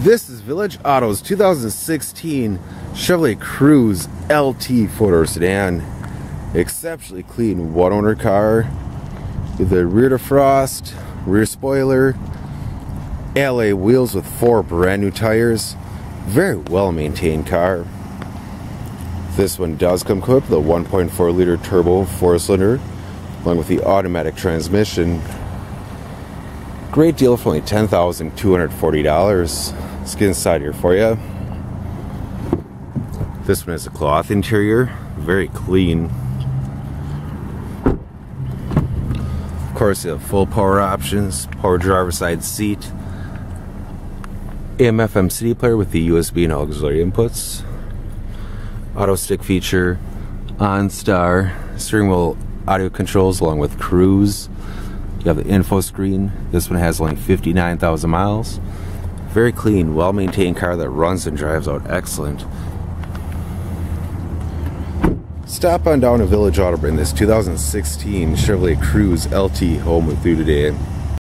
This is Village Auto's 2016 Chevrolet Cruze LT four-door sedan. Exceptionally clean one-owner car with a rear defrost, rear spoiler, alloy wheels with 4 brand new tires. Very well maintained car. This one does come equipped with a 1.4 liter turbo 4-cylinder along with the automatic transmission. Great deal for only $10,240. Let's get inside here for you. This one has a cloth interior, very clean. Of course, you have full power options, power driver's side seat, AM/FM CD player with the USB and auxiliary inputs, auto stick feature, OnStar, steering wheel audio controls along with cruise. You have the info screen. This one has only 59,000 miles. Very clean, well-maintained car that runs and drives out excellent. Stop on down to Village Auto, bring this 2016 Chevrolet Cruze LT home with you today.